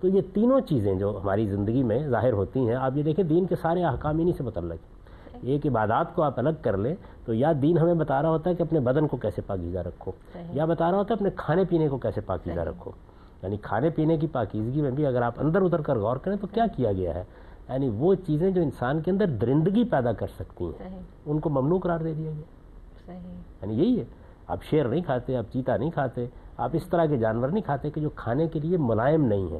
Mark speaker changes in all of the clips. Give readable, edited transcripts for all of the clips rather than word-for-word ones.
Speaker 1: تو یہ تینوں چیزیں جو ہماری زندگی میں ظاہر ہوتی ہیں، آپ یہ دیکھیں دین کے سارے احکام انہی سے متعلق ہیں۔ ایک عبادات کو آپ الگ کر لیں تو یا دین ہمیں بتا رہا ہوتا ہے کہ اپنے بدن کو کیسے پاکیزہ رکھو، یا بتا رہا ہوتا ہے اپنے کھانے پینے کو کیسے پاکیزہ رکھو۔ یعنی کھانے پینے کی پاکیزگی میں بھی اگر آپ اندر ادھر کر غور کریں تو کیا کیا گیا ہے، یعنی وہ چیزیں جو انسان کے اندر درندگی پیدا کر سکتی ہیں ان کو ممنوع قرار دے دیا گیا۔ یعنی یہی ہے، آپ شیر نہیں کھاتے، آپ چیتا نہیں کھاتے، آپ اس طرح کے جانور نہیں کھاتے کہ جو کھانے کے لیے ملائم نہیں ہے،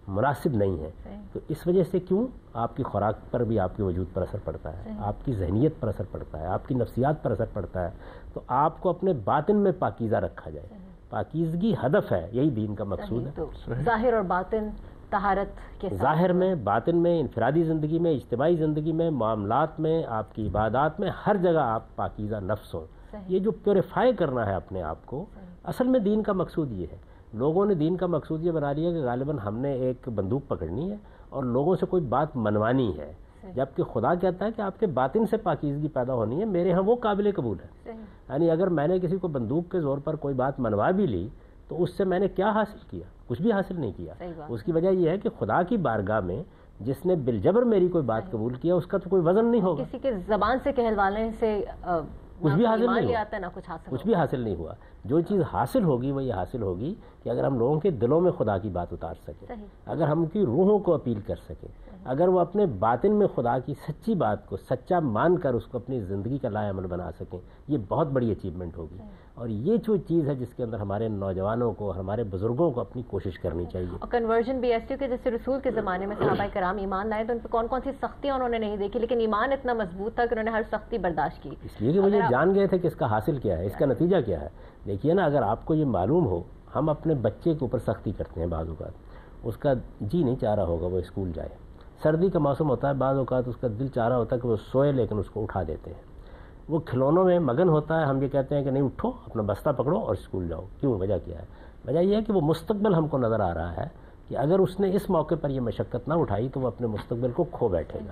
Speaker 1: مناسب نہیں ہے۔ تو اس وجہ سے کیوں آپ کی خوراک پر بھی آپ کے وجود پر اثر پڑتا ہے، آپ کی ذہنیت پر اثر پڑتا ہے، آپ کی نفسیات پر اثر پڑتا ہے۔ تو آپ کو اپنے باطن میں پاکیزہ رکھا جائے، پاکیزگی ہدف ہے، یہی دین کا مقصود ہے۔
Speaker 2: تو ظاہر اور باطن طہارت کے ساتھ،
Speaker 1: ظاہر میں، باطن میں، انفرادی زندگی میں، اجتماعی زندگی میں، معاملات میں، آپ کی عبادات میں، ہر جگہ آپ پاکیزہ نفس ہوں۔ یہ جو پیوریفائی کرنا ہے اپنے آپ کو، اصل میں دین کا مقصود یہ ہے۔ لوگوں نے دین کا مقصود یہ بنا لیا کہ غالباً ہم نے ایک بندوق پکڑنی ہے اور لوگوں سے کوئی بات منوانی ہے، جبکہ خدا کہتا ہے کہ آپ کے باطن سے پاکیزگی پیدا ہونی ہے، میرے ہاں وہ قابل قبول ہے۔ یعنی اگر میں نے کسی کو بندوق کے زور پر کوئی بات منوا بھی لی تو اس سے میں نے کیا حاصل کیا؟ کچھ بھی حاصل نہیں کیا۔ اس کی وجہ یہ ہے کہ خدا کی بارگاہ میں جس نے بالجبر میری کوئی بات قبول کیا اس کا تو کوئی وزن نہیں ہوگا،
Speaker 2: کسی کے زبان سے کہلوانے سے
Speaker 1: کچھ بھی حاصل نہیں ہوا،
Speaker 2: نہ
Speaker 1: کچھ بھی حاصل نہیں ہوا۔ جو چیز حاصل ہوگی وہ یہ حاصل ہوگی کہ اگر ہم لوگوں کے دلوں میں خدا کی بات اتار سکیں، اگر ہم ان کی روحوں کو اپیل کر سکیں، اگر وہ اپنے باطن میں خدا کی سچی بات کو سچا مان کر اس کو اپنی زندگی کا لائے عمل بنا سکیں، یہ بہت بڑی اچیومنٹ ہوگی۔ اور یہ جو چیز ہے جس کے اندر ہمارے نوجوانوں کو، ہمارے بزرگوں کو اپنی کوشش کرنی چاہیے۔
Speaker 2: اور کنورژن بھی ایسی ہو کہ جیسے رسول کے زمانے میں صحابہ کرام ایمان لائے تو ان پہ کون کون سی سختیاں انہوں نے نہیں دیکھی، لیکن ایمان اتنا مضبوط تھا کہ انہوں نے ہر سختی برداشت کی،
Speaker 1: اس لیے کہ وہ یہ جان گئے تھے کہ اس کا حاصل کیا ہے، اس کا نتیجہ کیا ہے۔ دیکھیے نا، اگر آپ کو یہ معلوم ہو، ہم اپنے بچے کے اوپر سختی کرتے ہیں، بعض اوقات اس کا جی نہیں چاہ رہا ہوگا وہ اسکول جائے، سردی کا موسم ہوتا ہے، بعض اوقات اس کا دل چاہ رہا ہوتا ہے کہ وہ سوئے، لیکن اس کو اٹھا دیتے ہیں۔ وہ کھلونوں میں مگن ہوتا ہے، ہم یہ کہتے ہیں کہ نہیں اٹھو، اپنا بستہ پکڑو اور اسکول جاؤ۔ کیوں؟ وجہ کیا ہے؟ وجہ یہ ہے کہ وہ مستقبل ہم کو نظر آ رہا ہے کہ اگر اس نے اس موقع پر یہ مشقت نہ اٹھائی تو وہ اپنے مستقبل کو کھو بیٹھے گا۔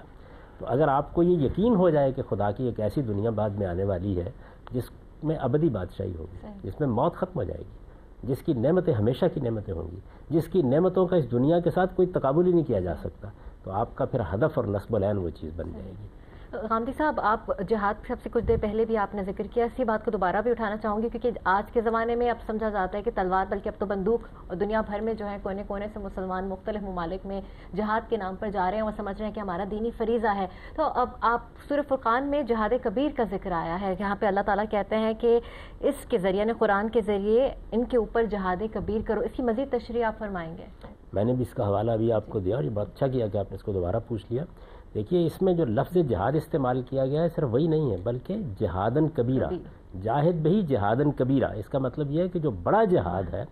Speaker 1: تو اگر آپ کو یہ یقین ہو جائے کہ خدا کی ایک ایسی دنیا بعد میں آنے والی ہے جس میں ابدی بادشاہی ہوگی، جس میں موت ختم ہو جائے گی، جس کی نعمتیں ہمیشہ کی نعمتیں ہوں گی، جس کی نعمتوں کا اس دنیا کے ساتھ کوئی تقابل ہی نہیں کیا جا سکتا، تو آپ کا پھر ہدف اور نصب العین وہ چیز بن جائے گی۔
Speaker 2: غامدی صاحب، آپ جہاد سب سے کچھ دیر پہلے بھی آپ نے ذکر کیا، اسی بات کو دوبارہ بھی اٹھانا چاہوں گی کیونکہ آج کے زمانے میں اب سمجھا جاتا ہے کہ تلوار بلکہ اب تو بندوق، اور دنیا بھر میں جو ہے کونے کونے سے مسلمان مختلف ممالک میں جہاد کے نام پر جا رہے ہیں اور سمجھ رہے ہیں کہ ہمارا دینی فریضہ ہے۔ تو اب آپ سورہ فرقان میں جہاد کبیر کا ذکر آیا ہے، جہاں پہ اللہ تعالیٰ کہتے ہیں کہ اس کے ذریعے یعنی قرآن کے ذریعے ان کے اوپر جہاد کبیر کرو، اس کی مزید تشریح آپ فرمائیں گے؟
Speaker 1: میں نے بھی اس کا حوالہ بھی آپ کو دیا اور یہ بہت اچھا کیا کہ آپ نے اس کو دوبارہ پوچھ لیا۔ دیکھیے، اس میں جو لفظ جہاد استعمال کیا گیا ہے صرف وہی نہیں ہے بلکہ جہادن کبیرہ، جاہد بہی جہادن کبیرہ۔ اس کا مطلب یہ ہے کہ جو بڑا جہاد ہے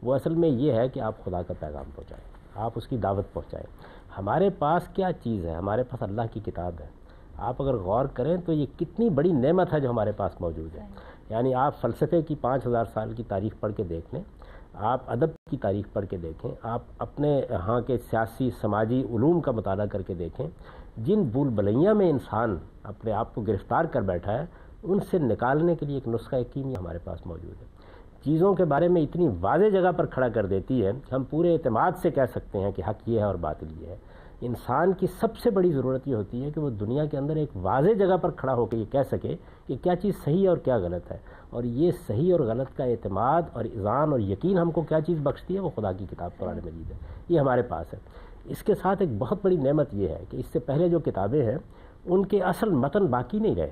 Speaker 1: وہ اصل میں یہ ہے کہ آپ خدا کا پیغام پہنچائیں، آپ اس کی دعوت پہنچائیں۔ ہمارے پاس کیا چیز ہے؟ ہمارے پاس اللہ کی کتاب ہے۔ آپ اگر غور کریں تو یہ کتنی بڑی نعمت ہے جو ہمارے پاس موجود ہے۔ یعنی آپ فلسفے کی 5000 سال کی تاریخ پڑھ کے دیکھ لیں، آپ ادب کی تاریخ پڑھ کے دیکھیں، آپ اپنے ہاں کے سیاسی سماجی علوم کا مطالعہ کر کے دیکھیں، جن بول بلیاں میں انسان اپنے آپ کو گرفتار کر بیٹھا ہے ان سے نکالنے کے لیے ایک نسخہ کیمیا ہمارے پاس موجود ہے۔ چیزوں کے بارے میں اتنی واضح جگہ پر کھڑا کر دیتی ہے کہ ہم پورے اعتماد سے کہہ سکتے ہیں کہ حق یہ ہے اور باطل یہ ہے۔ انسان کی سب سے بڑی ضرورت یہ ہوتی ہے کہ وہ دنیا کے اندر ایک واضح جگہ پر کھڑا ہو کے یہ کہہ سکے کہ کیا چیز صحیح ہے اور کیا غلط ہے، اور یہ صحیح اور غلط کا اعتماد اور اذعان اور یقین ہم کو کیا چیز بخشتی ہے؟ وہ خدا کی کتاب قرآن مجید ہے، یہ ہمارے پاس ہے۔ اس کے ساتھ ایک بہت بڑی نعمت یہ ہے کہ اس سے پہلے جو کتابیں ہیں ان کے اصل متن باقی نہیں رہے،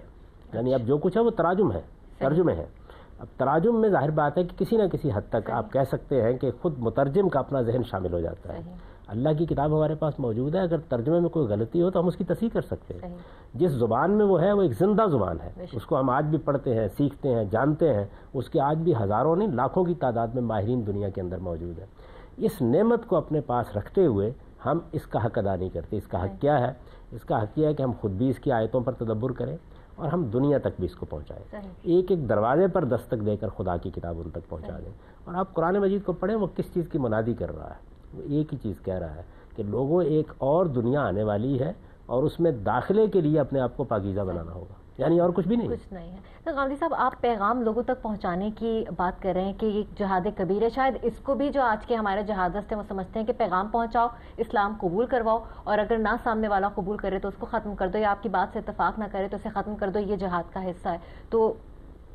Speaker 1: یعنی اب جو کچھ ہے وہ تراجم ہے، ترجمے ہیں۔ اب تراجم میں ظاہر بات ہے کہ کسی نہ کسی حد تک آپ کہہ سکتے ہیں کہ خود مترجم کا اپنا ذہن شامل ہو جاتا ہے۔ اللہ کی کتاب ہمارے پاس موجود ہے، اگر ترجمے میں کوئی غلطی ہو تو ہم اس کی تصحیح کر سکتے ہیں۔ جس زبان میں وہ ہے وہ ایک زندہ زبان ہے، اس کو ہم آج بھی پڑھتے ہیں، سیکھتے ہیں، جانتے ہیں، اس کے آج بھی ہزاروں نہیں لاکھوں کی تعداد میں ماہرین دنیا کے اندر موجود ہیں۔ اس نعمت کو اپنے پاس رکھتے ہوئے ہم اس کا حق ادا نہیں کرتے۔ اس کا حق کیا ہے؟ اس کا حق یہ ہے کہ ہم خود بھی اس کی آیتوں پر تدبر کریں اور ہم دنیا تک بھی اس کو پہنچائیں، ایک ایک دروازے پر دستک دے کر خدا کی کتاب ان تک پہنچا دیں۔ اور آپ قرآن مجید کو پڑھیں، وہ کس چیز کی منادی کر رہا ہے؟ وہ ایک ہی چیز کہہ رہا ہے کہ لوگوں ایک اور دنیا آنے والی ہے اور اس میں داخلے کے لیے اپنے آپ کو پاکیزہ بنانا ہوگا۔ یعنی اور کچھ بھی نہیں.
Speaker 2: کچھ نہیں ہے. تو غامدی صاحب آپ پیغام لوگوں تک پہنچانے کی بات کر رہے ہیں کہ یہ جہاد کبیر ہے، شاید اس کو بھی جو آج کے ہمارے جہادست ہیں وہ سمجھتے ہیں کہ پیغام پہنچاؤ، اسلام قبول کرواؤ، اور اگر نہ سامنے والا قبول کرے تو اس کو ختم کر دو، یا آپ کی بات سے اتفاق نہ کرے تو اسے ختم کر دو، یہ جہاد کا حصہ ہے. تو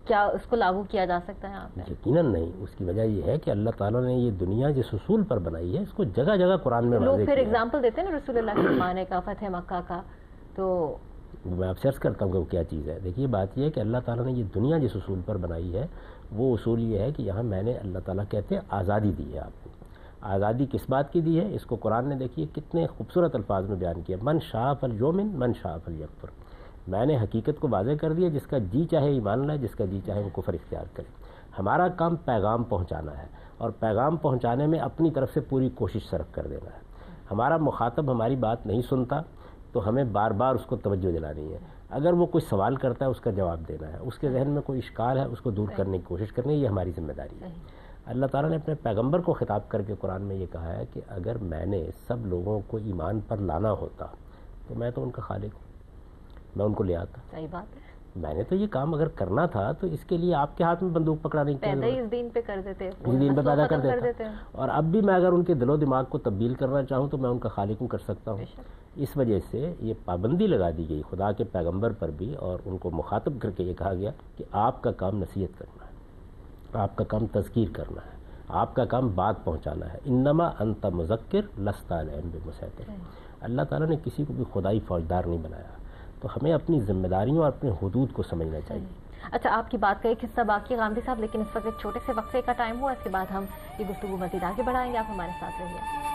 Speaker 2: کیا اس کو لاگو کیا جا سکتا ہے آپ نے؟
Speaker 1: یقیناً نہیں. اس کی وجہ یہ ہے کہ اللہ تعالیٰ نے یہ دنیا جس اصول پر بنائی ہے اس کو جگہ جگہ قرآن میں واضح
Speaker 2: لوگ
Speaker 1: کیا
Speaker 2: پھر
Speaker 1: ہے.
Speaker 2: اگزامپل دیتے ہیں نا رسول اللہ کے زمانے کا، فتح مکہ کا. تو
Speaker 1: میں آپ سے عرض کرتا ہوں کہ وہ کیا چیز ہے. دیکھیے بات یہ ہے کہ اللہ تعالیٰ نے یہ دنیا جس اصول پر بنائی ہے وہ اصول یہ ہے کہ یہاں میں نے اللہ تعالیٰ کہتے ہیں آزادی دی ہے آپ کو. آزادی کس بات کی دی ہے؟ اس کو قرآن نے دیکھیے کتنے خوبصورت الفاظ میں بیان کیا. من شاء فلیؤمن من شاء فلیکفر. میں نے حقیقت کو واضح کر دیا، جس کا جی چاہے ایمان لائے، جس کا جی چاہے وہ کفر اختیار کرے. ہمارا کام پیغام پہنچانا ہے، اور پیغام پہنچانے میں اپنی طرف سے پوری کوشش صرف کر دینا ہے. ہمارا مخاطب ہماری بات نہیں سنتا تو ہمیں بار بار اس کو توجہ دلانی ہے. اگر وہ کوئی سوال کرتا ہے اس کا جواب دینا ہے، اس کے ذہن میں کوئی اشکال ہے اس کو دور کرنے کی کوشش کرنی ہے. یہ ہماری ذمہ داری ہے. اللہ تعالیٰ نے اپنے پیغمبر کو خطاب کر کے قرآن میں یہ کہا ہے کہ اگر میں نے سب لوگوں کو ایمان پر لانا ہوتا تو میں تو ان کا خالق ہوں، میں ان کو لے آتا.
Speaker 2: صحیح بات ہے.
Speaker 1: میں نے تو یہ کام اگر کرنا تھا تو اس کے لیے آپ کے ہاتھ میں بندوق پکڑانے کی
Speaker 2: پیدا ہی اس دین پہ کر دیتے،
Speaker 1: اس دین پہ پیدا کر دیتے. اور اب بھی میں اگر ان کے دل و دماغ کو تبدیل کرنا چاہوں تو میں ان کا خالق ہوں، کر سکتا ہوں. اس وجہ سے یہ پابندی لگا دی گئی خدا کے پیغمبر پر بھی، اور ان کو مخاطب کر کے یہ کہا گیا کہ آپ کا کام نصیحت کرنا ہے، آپ کا کام تذکیر کرنا ہے، آپ کا کام بات پہنچانا ہے. انما انت مذکر لست علیہم بمسیطر. اللہ تعالیٰ نے کسی کو بھی خدائی فوجدار نہیں بنایا، تو ہمیں اپنی ذمہ داریوں اور اپنے حدود کو سمجھنا چاہیے.
Speaker 2: اچھا، آپ کی بات کا ایک حصہ باقی غامدی صاحب، لیکن اس وقت ایک چھوٹے سے وقفے کا ٹائم ہوا، اس کے بعد ہم یہ گفتگو مزید آگے بڑھائیں گے. آپ ہمارے ساتھ رہیے.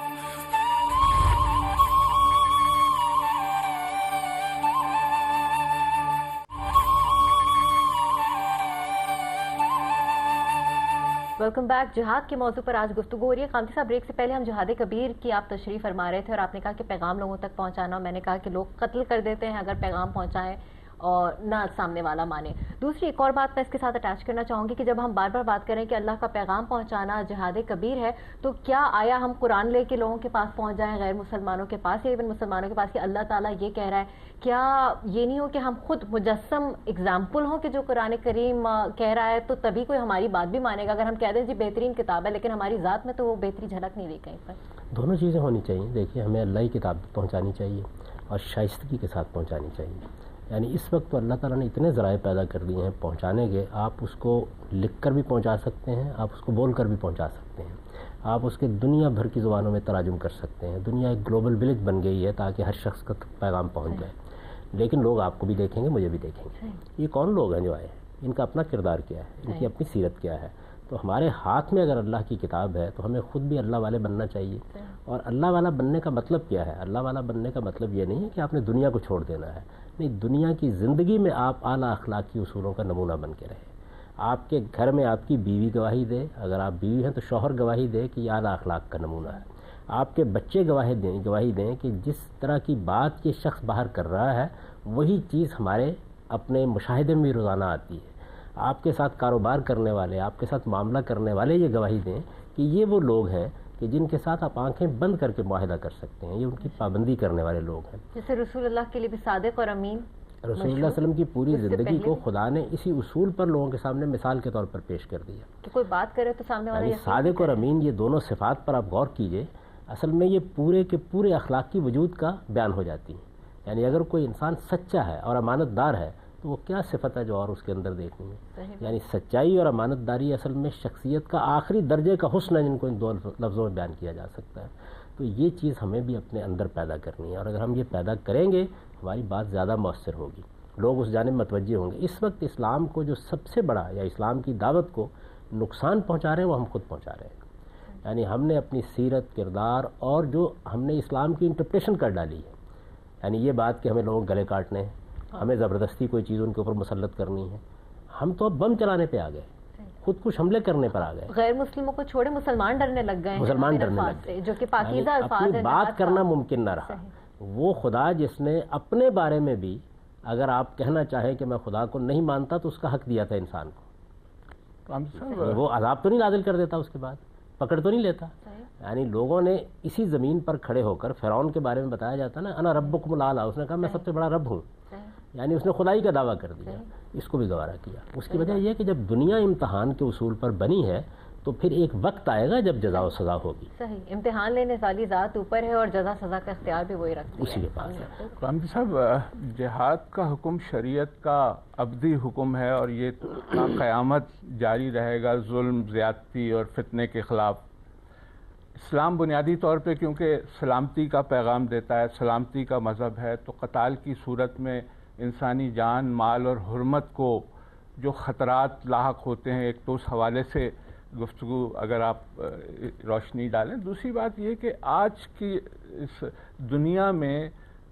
Speaker 2: Welcome back. جہاد کے موضوع پر آج گفتگو ہو رہی ہے. غامدی صاحب، بریک سے پہلے ہم جہاد کبیر کی آپ تشریح فرما رہے تھے، اور آپ نے کہا کہ پیغام لوگوں تک پہنچانا. میں نے کہا کہ لوگ قتل کر دیتے ہیں اگر پیغام پہنچائیں اور نہ سامنے والا مانے. دوسری ایک اور بات میں اس کے ساتھ اٹیچ کرنا چاہوں گی کہ جب ہم بار بار بات کریں کہ اللہ کا پیغام پہنچانا جہاد کبیر ہے، تو کیا آیا ہم قرآن لے کے لوگوں کے پاس پہنچ جائیں، غیر مسلمانوں کے پاس یا ایون مسلمانوں کے پاس، کہ اللہ تعالیٰ یہ کہہ رہا ہے؟ کیا یہ نہیں ہو کہ ہم خود مجسم اگزامپل ہوں کہ جو قرآن کریم کہہ رہا ہے تو تبھی کوئی ہماری بات بھی مانے گا؟ اگر ہم کہہ دیں جی بہترین کتاب ہے لیکن ہماری ذات میں تو وہ بہتری جھلک نہیں دی کہیں پر.
Speaker 1: دونوں چیزیں ہونی چاہیے. دیکھیے ہمیں اللہ کی کتاب پہنچانی چاہیے اور شائستگی کے ساتھ پہنچانی چاہیے. یعنی اس وقت تو اللہ تعالیٰ نے اتنے ذرائع پیدا کر دیے ہیں پہنچانے کے. آپ اس کو لکھ کر بھی پہنچا سکتے ہیں، آپ اس کو بول کر بھی پہنچا سکتے ہیں، آپ اس کے دنیا بھر کی زبانوں میں ترجمہ کر سکتے ہیں. دنیا ایک گلوبل ولیج بن گئی ہے تاکہ ہر شخص کا پیغام پہنچ جائے. لیکن لوگ آپ کو بھی دیکھیں گے، مجھے بھی دیکھیں گے. یہ کون لوگ ہیں جو آئے ہیں؟ ان کا اپنا کردار کیا ہے، ان کی اپنی سیرت کیا ہے. تو ہمارے ہاتھ میں اگر اللہ کی کتاب ہے تو ہمیں خود بھی اللہ والے بننا چاہیے. اور اللہ والا بننے کا مطلب کیا ہے؟ اللہ والا بننے کا مطلب یہ نہیں ہے کہ آپ نے دنیا کو چھوڑ دینا ہے. نہیں، دنیا کی زندگی میں آپ اعلیٰ اخلاقی اصولوں کا نمونہ بن کے رہیں. آپ کے گھر میں آپ کی بیوی گواہی دے، اگر آپ بیوی ہیں تو شوہر گواہی دے کہ یہ اعلیٰ اخلاق کا نمونہ ہے. آپ کے بچے گواہی دیں کہ جس طرح کی بات یہ شخص باہر کر رہا ہے وہی چیز ہمارے اپنے مشاہدے میں بھی روزانہ آتی ہے. آپ کے ساتھ کاروبار کرنے والے، آپ کے ساتھ معاملہ کرنے والے یہ گواہی دیں کہ یہ وہ لوگ ہیں کہ جن کے ساتھ آپ آنکھیں بند کر کے معاہدہ کر سکتے ہیں. یہ ان کی پابندی کرنے والے لوگ ہیں.
Speaker 2: جیسے رسول اللہ کے لیے بھی صادق اور امین،
Speaker 1: رسول اللہ علیہ وسلم کی پوری زندگی کو خدا نے اسی اصول پر لوگوں کے سامنے مثال کے طور پر پیش کر دیا
Speaker 2: کہ کوئی بات کرے تو سامنے والا
Speaker 1: صادق اور امین. یہ دونوں صفات پر آپ غور کیجئے، اصل میں یہ پورے کے پورے اخلاقی وجود کا بیان ہو جاتی ہیں. یعنی اگر کوئی انسان سچا ہے اور امانت دار ہے تو وہ کیا صفت ہے جو اور اس کے اندر دیکھنی ہے؟ یعنی سچائی اور امانت داری اصل میں شخصیت کا آخری درجے کا حسن ہے جن کو ان دو لفظوں میں بیان کیا جا سکتا ہے. تو یہ چیز ہمیں بھی اپنے اندر پیدا کرنی ہے، اور اگر ہم یہ پیدا کریں گے ہماری بات زیادہ مؤثر ہوگی، لوگ اس جانب متوجہ ہوں گے. اس وقت اسلام کو جو سب سے بڑا یا اسلام کی دعوت کو نقصان پہنچا رہے ہیں وہ ہم خود پہنچا رہے ہیں. یعنی ہم نے اپنی سیرت، کردار اور جو ہم نے اسلام کی انٹرپریشن کر ڈالی ہے. یعنی یہ بات کہ ہمیں لوگوں گلے کاٹنے ہیں، ہمیں زبردستی کوئی چیز ان کے اوپر مسلط کرنی ہے. ہم تو اب بم چلانے پہ آ گئے، خود کچھ حملے کرنے پر آ گئے.
Speaker 2: غیر مسلموں کو چھوڑے مسلمان ڈرنے لگ گئے ہیں،
Speaker 1: مسلمان ڈرنے لگ گئے
Speaker 2: جو کہ پاکیزہ الفاظ
Speaker 1: اپنی بات کرنا ممکن نہ رہا. وہ خدا جس نے اپنے بارے میں بھی اگر آپ کہنا چاہیں کہ میں خدا کو نہیں مانتا تو اس کا حق دیا تھا انسان کو. وہ عذاب تو نہیں نازل کر دیتا، اس کے بعد پکڑ تو نہیں لیتا. یعنی لوگوں نے اسی زمین پر کھڑے ہو کر، فرعون کے بارے میں بتایا جاتا نا انا ربکم الاعلی، اس نے کہا میں سب سے بڑا رب ہوں. یعنی اس نے خدائی کا دعویٰ کر دیا، اس کو بھی گوارا کیا۔ اس کی وجہ یہ ہے کہ جب دنیا امتحان کے اصول پر بنی ہے تو پھر ایک وقت آئے گا جب جزا و سزا ہوگی۔
Speaker 2: صحیح، امتحان لینے والی ذات اوپر ہے اور جزا سزا کا اختیار بھی وہی رکھتی ہے،
Speaker 1: اسی کے پاس ہے۔
Speaker 3: قامدی صاحب، جہاد کا حکم شریعت کا ابدی حکم ہے اور یہ تا قیامت جاری رہے گا، ظلم، زیادتی اور فتنے کے خلاف۔ اسلام بنیادی طور پہ کیونکہ سلامتی کا پیغام دیتا ہے، سلامتی کا مذہب ہے، تو قتال کی صورت میں انسانی جان، مال اور حرمت کو جو خطرات لاحق ہوتے ہیں، ایک تو اس حوالے سے گفتگو اگر آپ روشنی ڈالیں۔ دوسری بات یہ کہ آج کی اس دنیا میں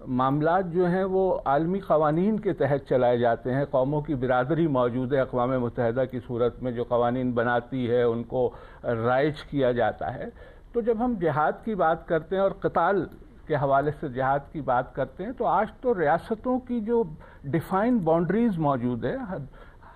Speaker 3: معاملات جو ہیں وہ عالمی قوانین کے تحت چلائے جاتے ہیں، قوموں کی برادری موجود ہے اقوام متحدہ کی صورت میں جو قوانین بناتی ہے ان کو رائج کیا جاتا ہے۔ تو جب ہم جہاد کی بات کرتے ہیں اور قتال کے حوالے سے جہاد کی بات کرتے ہیں تو آج تو ریاستوں کی جو ڈیفائن باؤنڈریز موجود ہے،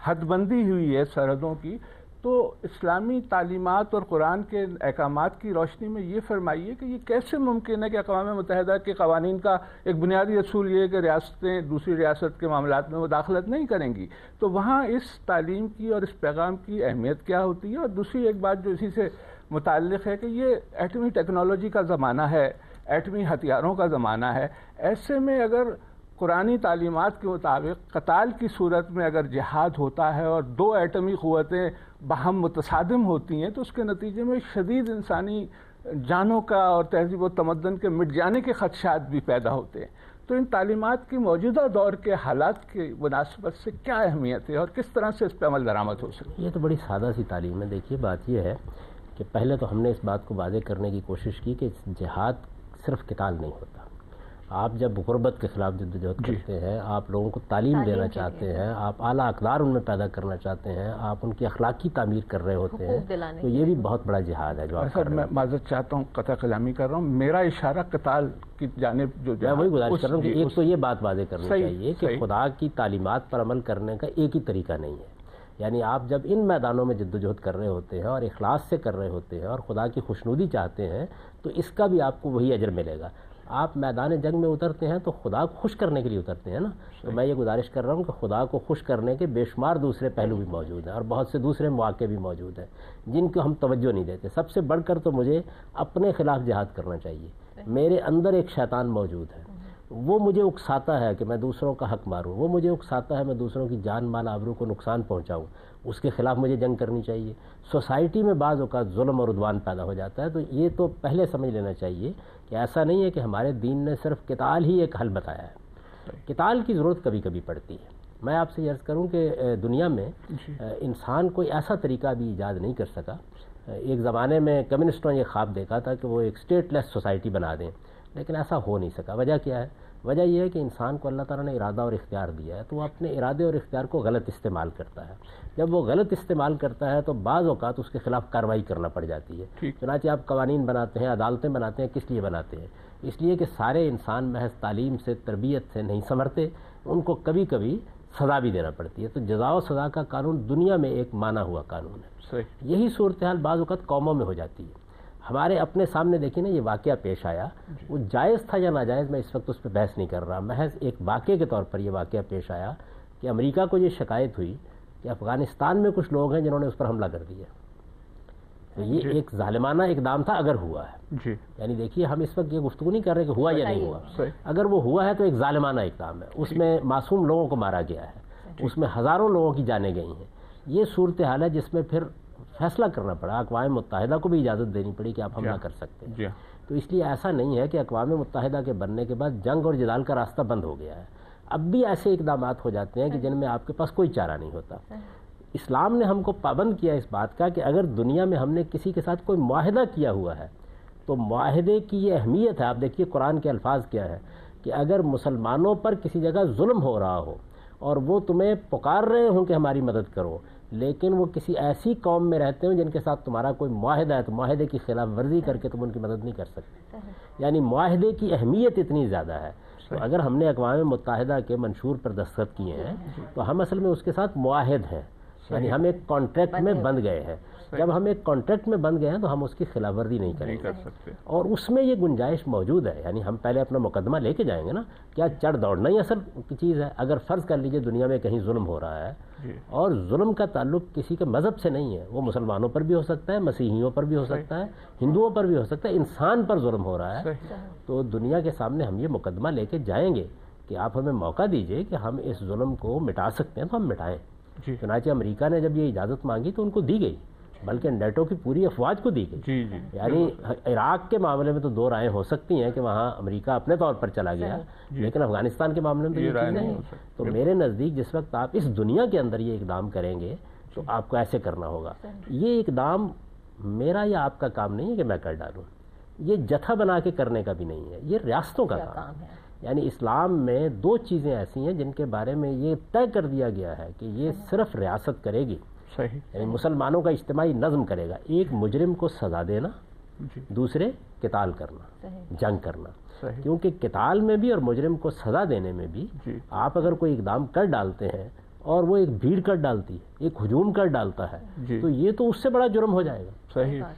Speaker 3: حد بندی ہوئی ہے سرحدوں کی، تو اسلامی تعلیمات اور قرآن کے احکامات کی روشنی میں یہ فرمائیے کہ یہ کیسے ممکن ہے کہ اقوام متحدہ کے قوانین کا ایک بنیادی اصول یہ ہے کہ ریاستیں دوسری ریاست کے معاملات میں مداخلت نہیں کریں گی، تو وہاں اس تعلیم کی اور اس پیغام کی اہمیت کیا ہوتی ہے؟ اور دوسری ایک بات جو اسی سے متعلق ہے کہ یہ ایٹمی ٹیکنالوجی کا زمانہ ہے، ایٹمی ہتھیاروں کا زمانہ ہے، ایسے میں اگر قرآنی تعلیمات کے مطابق قتال کی صورت میں اگر جہاد ہوتا ہے اور دو ایٹمی قوتیں باہم متصادم ہوتی ہیں تو اس کے نتیجے میں شدید انسانی جانوں کا اور تہذیب و تمدن کے مٹ جانے کے خدشات بھی پیدا ہوتے ہیں۔ تو ان تعلیمات کی موجودہ دور کے حالات کی مناسبت سے کیا اہمیت ہے اور کس طرح سے اس پہ عمل درآمد ہو سکتی ہے؟
Speaker 1: یہ تو بڑی سادہ سی تعلیم ہے۔ دیکھیے بات یہ ہے کہ پہلے تو ہم نے اس بات کو واضح کرنے کی کوشش کی کہ جہاد صرف قتال نہیں ہوتا۔ آپ جب غربت کے خلاف جدوجہد کرتے ہیں، آپ لوگوں کو تعلیم دینا چاہتے ہیں، آپ اعلیٰ اقدار ان میں پیدا کرنا چاہتے ہیں، آپ ان کی اخلاقی تعمیر کر رہے ہوتے ہیں، تو یہ بھی بہت بڑا جہاد ہے جو آپ کر رہے ہیں۔
Speaker 3: میں معذرت چاہتا ہوں، قطع کلامی کر رہا ہوں، میرا اشارہ قتال کی جانب جو
Speaker 1: میں وہی گزارش کر رہا ہوں کہ ایک تو یہ بات واضح کرنی چاہیے کہ خدا کی تعلیمات پر عمل کرنے کا ایک ہی طریقہ نہیں ہے۔ یعنی آپ جب ان میدانوں میں جدوجہد کر رہے ہوتے ہیں اور اخلاص سے کر رہے ہوتے ہیں اور خدا کی خوشنودی چاہتے ہیں تو اس کا بھی آپ کو وہی اجر ملے گا۔ آپ میدان جنگ میں اترتے ہیں تو خدا کو خوش کرنے کے لیے اترتے ہیں نا، تو میں یہ گزارش کر رہا ہوں کہ خدا کو خوش کرنے کے بے شمار دوسرے پہلو بھی موجود ہیں اور بہت سے دوسرے مواقع بھی موجود ہیں جن کو ہم توجہ نہیں دیتے۔ سب سے بڑھ کر تو مجھے اپنے خلاف جہاد کرنا چاہیے۔ میرے اندر ایک شیطان موجود ہے، وہ مجھے اکساتا ہے کہ میں دوسروں کا حق ماروں، وہ مجھے اکساتا ہے میں دوسروں کی جان مال آبرو کو نقصان پہنچاؤں، اس کے خلاف مجھے جنگ کرنی چاہیے۔ سوسائٹی میں بعض اوقات ظلم اور عدوان پیدا ہو جاتا ہے، تو یہ تو پہلے سمجھ لینا چاہیے کہ ایسا نہیں ہے کہ ہمارے دین نے صرف قتال ہی ایک حل بتایا ہے۔ قتال کی ضرورت کبھی کبھی پڑتی ہے۔ میں آپ سے یہ عرض کروں کہ دنیا میں انسان کوئی ایسا طریقہ بھی ایجاد نہیں کر سکا۔ ایک زمانے میں کمیونسٹوں نے یہ خواب دیکھا تھا کہ وہ ایک اسٹیٹ لیس سوسائٹی بنا دیں، لیکن ایسا ہو نہیں سکا۔ وجہ کیا ہے؟ وجہ یہ ہے کہ انسان کو اللہ تعالیٰ نے ارادہ اور اختیار دیا ہے، تو وہ اپنے ارادے اور اختیار کو غلط استعمال کرتا ہے۔ جب وہ غلط استعمال کرتا ہے تو بعض اوقات اس کے خلاف کارروائی کرنا پڑ جاتی ہے۔ چنانچہ آپ قوانین بناتے ہیں، عدالتیں بناتے ہیں، کس لیے بناتے ہیں؟ اس لیے کہ سارے انسان محض تعلیم سے، تربیت سے نہیں سنورتے، ان کو کبھی کبھی سزا بھی دینا پڑتی ہے۔ تو جزا و سزا کا قانون دنیا میں ایک مانا ہوا قانون ہے۔ یہی صورتحال بعض اوقات قوموں میں ہو جاتی ہے۔ ہمارے اپنے سامنے دیکھیں نا، یہ واقعہ پیش آیا، وہ جائز تھا یا ناجائز میں اس وقت اس پہ بحث نہیں کر رہا، محض ایک واقعے کے طور پر یہ واقعہ پیش آیا کہ امریکہ کو یہ شکایت ہوئی کہ افغانستان میں کچھ لوگ ہیں جنہوں نے اس پر حملہ کر دیا۔ تو یہ ایک ظالمانہ اقدام تھا اگر ہوا ہے۔ یعنی دیکھیے ہم اس وقت یہ گفتگو نہیں کر رہے کہ ہوا یا نہیں ہوا، اگر وہ ہوا ہے تو ایک ظالمانہ اقدام ہے، اس میں معصوم لوگوں کو مارا گیا ہے، اس میں ہزاروں لوگوں کی جانیں گئی ہیں۔ یہ صورتحال ہے جس میں پھر فیصلہ کرنا پڑا، اقوام متحدہ کو بھی اجازت دینی پڑی کہ آپ حملہ کر سکتے ہیں۔ تو اس لیے ایسا نہیں ہے کہ اقوام متحدہ کے بننے کے بعد جنگ اور جدال کا راستہ بند ہو گیا ہے۔ اب بھی ایسے اقدامات ہو جاتے ہیں کہ جن میں آپ کے پاس کوئی چارہ نہیں ہوتا۔ اسلام نے ہم کو پابند کیا اس بات کا کہ اگر دنیا میں ہم نے کسی کے ساتھ کوئی معاہدہ کیا ہوا ہے تو معاہدے کی یہ اہمیت ہے۔ آپ دیکھیے قرآن کے الفاظ کیا ہے کہ اگر مسلمانوں پر کسی جگہ ظلم ہو رہا ہو اور وہ تمہیں پکار رہے ہوں کہ ہماری مدد کرو، لیکن وہ کسی ایسی قوم میں رہتے ہوں جن کے ساتھ تمہارا کوئی معاہدہ ہے، تو معاہدے کی خلاف ورزی کر کے تم ان کی مدد نہیں کر سکتے۔ یعنی معاہدے کی اہمیت اتنی زیادہ ہے۔ تو اگر ہم نے اقوام متحدہ کے منشور پر دستخط کیے ہیں تو ہم اصل میں اس کے ساتھ معاہد ہیں، یعنی ہم ایک کانٹریکٹ میں بند گئے ہیں۔ جب ہم ایک کانٹریکٹ میں بند گئے ہیں تو ہم اس کی خلاف ورزی نہیں کریں
Speaker 3: کر سکتے،
Speaker 1: اور اس میں یہ گنجائش موجود ہے. یعنی ہم پہلے اپنا مقدمہ لے کے جائیں گے نا. کیا چڑھ دوڑنا ہی اصل چیز ہے؟ اگر فرض کر لیجئے دنیا میں کہیں ظلم ہو رہا ہے اور ظلم کا تعلق کسی کے مذہب سے نہیں ہے، وہ مسلمانوں پر بھی ہو سکتا ہے، مسیحیوں پر بھی ہو سکتا ہے، ہندوؤں پر بھی ہو سکتا ہے، انسان پر ظلم ہو رہا ہے، تو دنیا کے سامنے ہم یہ مقدمہ لے کے جائیں گے کہ آپ ہمیں موقع دیجئے کہ ہم اس ظلم کو مٹا سکتے ہیں تو ہم مٹائیں. چنانچہ امریکہ نے جب یہ اجازت مانگی تو ان کو دی گئی، بلکہ نیٹو کی پوری افواج کو دی گئی. یعنی عراق کے معاملے میں تو دو رائیں ہو سکتی ہیں کہ وہاں امریکہ اپنے طور پر چلا گیا، لیکن افغانستان کے معاملے میں تو یہ چیز نہیں ہے. تو میرے نزدیک جس وقت آپ اس دنیا کے اندر یہ اقدام کریں گے تو آپ کو ایسے کرنا ہوگا. یہ اقدام میرا یا آپ کا کام نہیں ہے کہ میں کر ڈالوں، یہ جتھا بنا کے کرنے کا بھی نہیں ہے، یہ ریاستوں کا کام ہے. یعنی اسلام میں دو چیزیں ایسی ہیں جن کے بارے میں یہ طے کر دیا گیا ہے کہ یہ صرف ریاست کرے گی، یعنی مسلمانوں کا اجتماعی نظم کرے گا. ایک مجرم کو سزا دینا، دوسرے قتال کرنا، جنگ کرنا. کیونکہ قتال میں بھی اور مجرم کو سزا دینے میں بھی آپ اگر کوئی اقدام کر ڈالتے ہیں اور وہ ایک بھیڑ کر ڈالتی ہے، ایک ہجوم کر ڈالتا ہے، تو یہ تو اس سے بڑا جرم ہو جائے گا.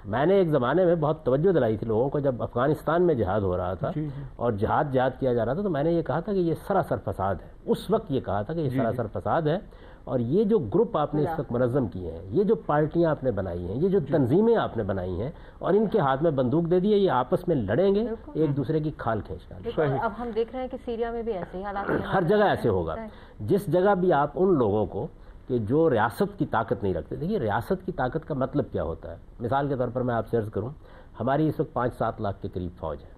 Speaker 1: میں نے ایک زمانے میں بہت توجہ دلائی تھی لوگوں کو جب افغانستان میں جہاد ہو رہا تھا اور جہاد کیا جا رہا تھا، تو میں نے یہ کہا تھا کہ یہ سراسر فساد ہے. اس وقت یہ کہا تھا کہ یہ سراسر فساد ہے، اور یہ جو گروپ آپ نے اس وقت منظم کیے ہیں، یہ جو پارٹیاں آپ نے بنائی ہیں، یہ جو تنظیمیں آپ نے بنائی ہیں اور ان کے ہاتھ میں بندوق دے دی ہے، یہ آپس میں لڑیں گے، ایک دوسرے کی کھال کھینچ ڈالیں.
Speaker 2: اب ہم دیکھ رہے ہیں کہ سیریا میں بھی ایسے ہی حالات ہیں،
Speaker 1: ہر جگہ ایسے ہوگا. جس جگہ بھی آپ ان لوگوں کو کہ جو ریاست کی طاقت نہیں رکھتے، دیکھیے ریاست کی طاقت کا مطلب کیا ہوتا ہے. مثال کے طور پر میں آپ سے عرض کروں، ہماری اس وقت 5-7 لاکھ کے قریب فوج ہے،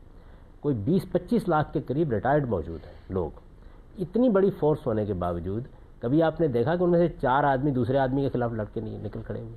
Speaker 1: کوئی 20-25 لاکھ کے قریب ریٹائرڈ موجود ہیں لوگ. اتنی بڑی فورس ہونے کے باوجود کبھی آپ نے دیکھا کہ ان میں سے 4 آدمی دوسرے آدمی کے خلاف لڑ کے نہیں نکل کھڑے ہوئے.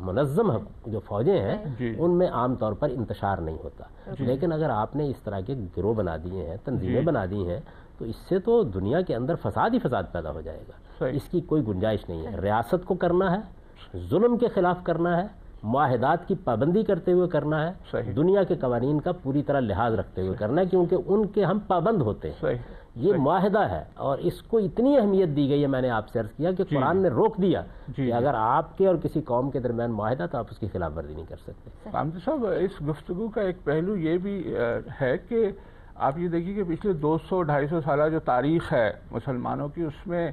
Speaker 1: منظم جو فوجیں ہیں ان میں عام طور پر انتشار نہیں ہوتا، لیکن اگر آپ نے اس طرح کے گروہ بنا دیے ہیں، تنظیمیں بنا دی ہیں، تو اس سے تو دنیا کے اندر فساد ہی فساد پیدا ہو جائے گا. اس کی کوئی گنجائش نہیں ہے. ریاست کو کرنا ہے، ظلم کے خلاف کرنا ہے، معاہدات کی پابندی کرتے ہوئے کرنا ہے، دنیا کے قوانین کا پوری طرح لحاظ رکھتے ہوئے کرنا ہے، کیونکہ ان کے ہم پابند ہوتے ہیں. یہ معاہدہ ہے اور اس کو اتنی اہمیت دی گئی ہے، میں نے آپ سے عرض کیا کہ قرآن نے روک دیا کہ اگر آپ کے اور کسی قوم کے درمیان معاہدہ تو آپ اس کی خلاف ورزی نہیں کر سکتے.
Speaker 3: حامد صاحب، اس گفتگو کا ایک پہلو یہ بھی ہے کہ آپ یہ دیکھیے کہ پچھلے 200-250 سالہ جو تاریخ ہے مسلمانوں کی، اس میں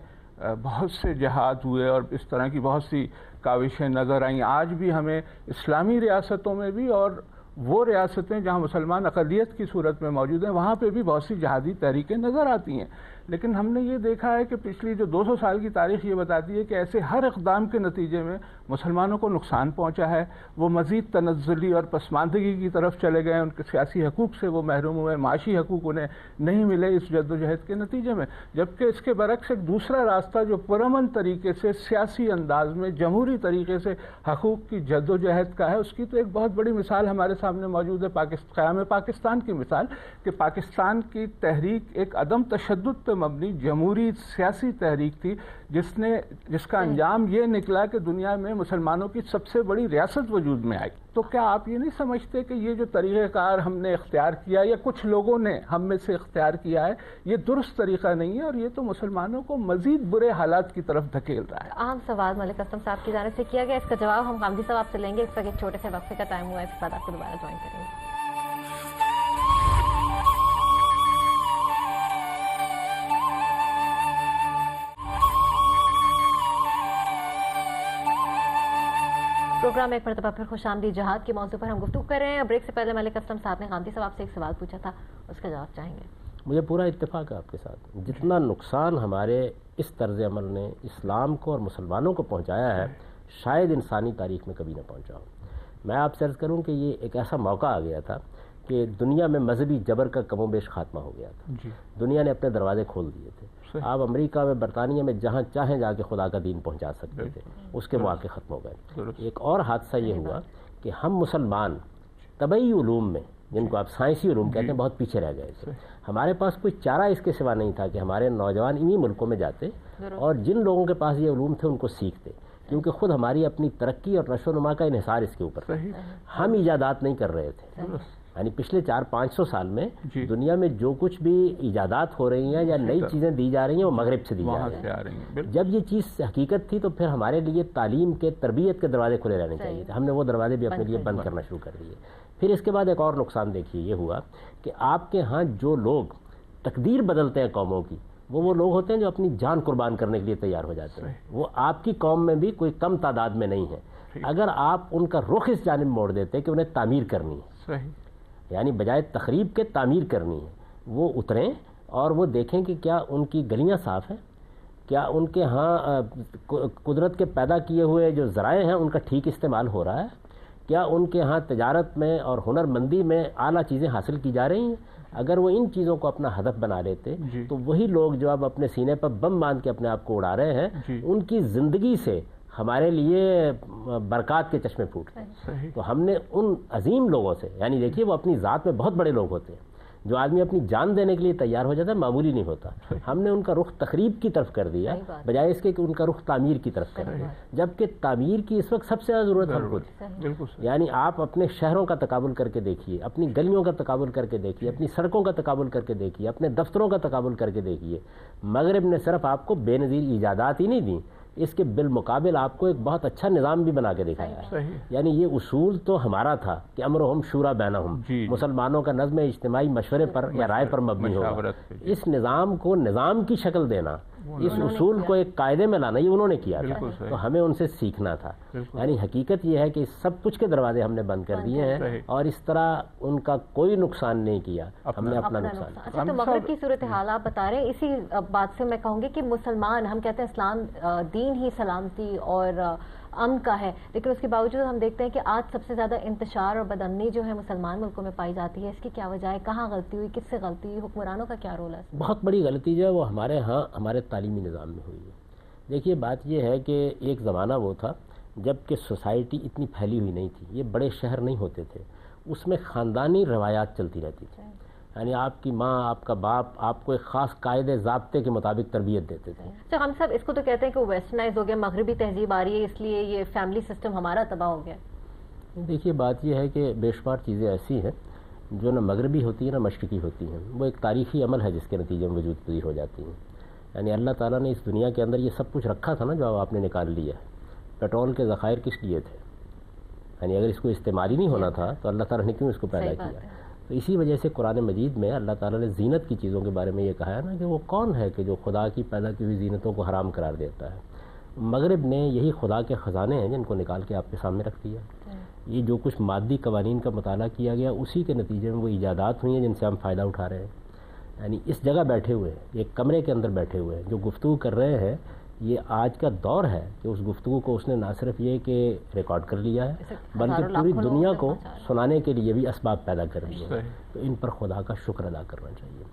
Speaker 3: بہت سے جہاد ہوئے اور اس طرح کی بہت سی کاوشیں نظر آئیں. آج بھی ہمیں اسلامی ریاستوں میں بھی اور وہ ریاستیں جہاں مسلمان اقلیت کی صورت میں موجود ہیں وہاں پہ بھی بہت سی جہادی تحریکیں نظر آتی ہیں. لیکن ہم نے یہ دیکھا ہے کہ پچھلی جو 200 سال کی تاریخ یہ بتاتی ہے کہ ایسے ہر اقدام کے نتیجے میں مسلمانوں کو نقصان پہنچا ہے. وہ مزید تنزلی اور پسماندگی کی طرف چلے گئے، ان کے سیاسی حقوق سے وہ محروم ہوئے، معاشی حقوق انہیں نہیں ملے اس جد و جہد کے نتیجے میں. جبکہ اس کے برعکس ایک دوسرا راستہ جو پرامن طریقے سے سیاسی انداز میں جمہوری طریقے سے حقوق کی جد و جہد کا ہے، اس کی تو ایک بہت بڑی مثال ہمارے سامنے موجود ہے، قیام پاکستان کی مثال. کہ پاکستان کی تحریک ایک عدم تشدد مبنی جمہوری سیاسی تحریک تھی جس کا انجام یہ نکلا کہ دنیا میں مسلمانوں کی سب سے بڑی ریاست وجود میں آئی. تو کیا آپ یہ نہیں سمجھتے کہ یہ جو طریقہ کار ہم نے اختیار کیا یا کچھ لوگوں نے ہم میں سے اختیار کیا ہے، یہ درست طریقہ نہیں ہے اور یہ تو مسلمانوں کو مزید برے حالات کی طرف دھکیل رہا ہے؟
Speaker 2: عام سوال ملک اسلم صاحب کی جانب سے کیا گیا، اس کا جواب ہم غامدی صاحب سے لیں گے. اس وقت ایک چھوٹے سے وقفے کا ٹائم ہوا ہے، اس کے بعد آپ کو دوبارہ جوائن کریں گے. پروگرام ایک مرتبہ پھر خوش آمدید. جہاد کے موضوع پر ہم گفتگو کر رہے ہیں. بریک سے پہلے ملک اسلم صاحب نے غامدی صاحب سے ایک سوال پوچھا تھا، اس کا جواب چاہیں گے.
Speaker 1: مجھے پورا اتفاق ہے آپ کے ساتھ. جتنا نقصان ہمارے اس طرز عمل نے اسلام کو اور مسلمانوں کو پہنچایا ہے شاید انسانی تاریخ میں کبھی نہ پہنچا ہو. میں آپ سے عرض کروں کہ یہ ایک ایسا موقع آ گیا تھا کہ دنیا میں مذہبی جبر کا کم و بیش خاتمہ ہو گیا تھا. دنیا نے اپنے دروازے کھول دیے تھے. آپ امریکہ میں، برطانیہ میں جہاں چاہیں جا کے خدا کا دین پہنچا سکتے تھے، اس کے مواقع ختم ہو گئے. ایک اور حادثہ یہ ہوا کہ ہم مسلمان طبعی علوم میں، جن کو آپ سائنسی علوم کہتے ہیں، بہت پیچھے رہ گئے تھے. ہمارے پاس کوئی چارہ اس کے سوا نہیں تھا کہ ہمارے نوجوان انہی ملکوں میں جاتے اور جن لوگوں کے پاس یہ علوم تھے ان کو سیکھتے. کیونکہ خود ہماری اپنی ترقی اور نشو و نما کا انحصار اس کے اوپر ہے. ہم ایجادات نہیں کر رہے تھے. یعنی پچھلے 400-500 سال میں دنیا میں جو کچھ بھی ایجادات ہو رہی ہیں یا نئی چیزیں دی جا رہی ہیں وہ مغرب سے دی جا رہی ہیں. جب یہ چیز حقیقت تھی تو پھر ہمارے لیے تعلیم کے تربیت کے دروازے کھلے رہنے چاہیے تھے. ہم نے وہ دروازے بھی اپنے لیے بند کرنا شروع کر دیے. پھر اس کے بعد ایک اور نقصان دیکھیے یہ ہوا کہ آپ کے ہاں جو لوگ تقدیر بدلتے ہیں قوموں کی وہ لوگ ہوتے ہیں جو اپنی جان قربان کرنے کے لیے تیار ہو جاتے ہیں. وہ آپ کی قوم میں بھی کوئی کم تعداد میں نہیں ہے. اگر آپ ان کا رخ اس جانب موڑ دیتے کہ انہیں تعمیر کرنی ہے, یعنی بجائے تخریب کے تعمیر کرنی ہے, وہ اتریں اور وہ دیکھیں کہ کیا ان کی گلیاں صاف ہیں, کیا ان کے ہاں قدرت کے پیدا کیے ہوئے جو ذرائع ہیں ان کا ٹھیک استعمال ہو رہا ہے, کیا ان کے ہاں تجارت میں اور ہنر مندی میں اعلیٰ چیزیں حاصل کی جا رہی ہیں. اگر وہ ان چیزوں کو اپنا ہدف بنا لیتے تو وہی لوگ جو اب اپنے سینے پر بم باندھ کے اپنے آپ کو اڑا رہے ہیں ان کی زندگی سے ہمارے لیے برکات کے چشمے پھوٹ رہے. تو ہم نے ان عظیم لوگوں سے, یعنی دیکھیے وہ اپنی ذات میں بہت بڑے لوگ ہوتے ہیں, جو آدمی اپنی جان دینے کے لیے تیار ہو جاتا ہے معمولی نہیں ہوتا. ہم نے ان کا رخ تخریب کی طرف کر دیا بجائے اس کے کہ ان کا رخ تعمیر کی طرف کر دیا, جبکہ تعمیر کی اس وقت سب سے زیادہ ضرورت ہم کو تھی. یعنی آپ اپنے شہروں کا تقابل کر کے دیکھیے, اپنی گلیوں کا تقابل کر کے دیکھیے, اپنی سڑکوں کا تقابل کر کے دیکھیے, اپنے دفتروں کا تقابل کر کے دیکھیے. مغرب نے صرف آپ کو بے نظیر ایجادات ہی نہیں دیں, اس کے بالمقابل آپ کو ایک بہت اچھا نظام بھی بنا کے دکھایا ہے. یعنی یہ اصول تو ہمارا تھا کہ امرہم شورا بینہم, مسلمانوں کا نظم اجتماعی مشورے پر یا رائے پر مبنی ہوگا. اس نظام کو نظام کی شکل دینا, اس اصول کو ایک قاعدے میں لانا, یہ انہوں نے کیا تھا. تو ہمیں ان سے سیکھنا تھا. یعنی حقیقت یہ ہے کہ سب کچھ کے دروازے ہم نے بند کر دیے ہیں اور اس طرح ان کا کوئی نقصان نہیں کیا, ہم نے اپنا نقصان.
Speaker 2: اچھا, تو مغرب کی صورتحال آپ بتا رہے ہیں, اسی بات سے میں کہوں گی کہ مسلمان, ہم کہتے ہیں اسلام دین ہی سلامتی اور امن کا ہے, لیکن اس کے باوجود ہم دیکھتے ہیں کہ آج سب سے زیادہ انتشار اور بدامنی جو ہے مسلمان ملکوں میں پائی جاتی ہے. اس کی کیا وجہ ہے, کہاں غلطی ہوئی, کس سے غلطی ہوئی, حکمرانوں کا کیا رول ہے؟
Speaker 1: بہت بڑی غلطی جو ہے وہ ہمارے ہاں ہمارے تعلیمی نظام میں ہوئی ہے. دیکھیے بات یہ ہے کہ ایک زمانہ وہ تھا جب کہ سوسائٹی اتنی پھیلی ہوئی نہیں تھی, یہ بڑے شہر نہیں ہوتے تھے, اس میں خاندانی روایات چلتی رہتی تھی. یعنی آپ کی ماں, آپ کا باپ آپ کو ایک خاص قاعدے ضابطے کے مطابق تربیت دیتے تھے.
Speaker 2: تو ہم سب اس کو تو کہتے ہیں کہ ویسٹرنائز ہو گیا, مغربی تہذیب آ رہی ہے, اس لیے یہ فیملی سسٹم ہمارا تباہ ہو گیا.
Speaker 1: دیکھیے بات یہ ہے کہ بے شمار چیزیں ایسی ہیں جو نہ مغربی ہوتی ہیں نہ مشرقی ہوتی ہیں, وہ ایک تاریخی عمل ہے جس کے نتیجے میں وجود پذیر ہو جاتی ہیں. یعنی اللہ تعالیٰ نے اس دنیا کے اندر یہ سب کچھ رکھا تھا نا جو آپ نے نکال لیا. پیٹرول کے ذخائر کس لیے تھے؟ یعنی اگر اس کو استعمال ہی نہیں ہونا تھا تو اللہ تعالیٰ نے کیوں اس کو پیدا کیا؟ تو اسی وجہ سے قرآن مجید میں اللہ تعالیٰ نے زینت کی چیزوں کے بارے میں یہ کہا ہے نا کہ وہ کون ہے کہ جو خدا کی پیدا کی ہوئی زینتوں کو حرام قرار دیتا ہے. مغرب نے یہی خدا کے خزانے ہیں جن کو نکال کے آپ کے سامنے رکھ دیا. یہ جو کچھ مادی قوانین کا مطالعہ کیا گیا اسی کے نتیجے میں وہ ایجادات ہوئی ہیں جن سے ہم فائدہ اٹھا رہے ہیں. یعنی اس جگہ بیٹھے ہوئے ہیں, ایک کمرے کے اندر بیٹھے ہوئے ہیں, جو گفتگو کر رہے ہیں, یہ آج کا دور ہے کہ اس گفتگو کو اس نے نہ صرف یہ کہ ریکارڈ کر لیا ہے بلکہ پوری دنیا کو سنانے کے لیے بھی اسباب پیدا کر دیے ہیں. تو ان پر خدا کا شکر ادا کرنا چاہیے.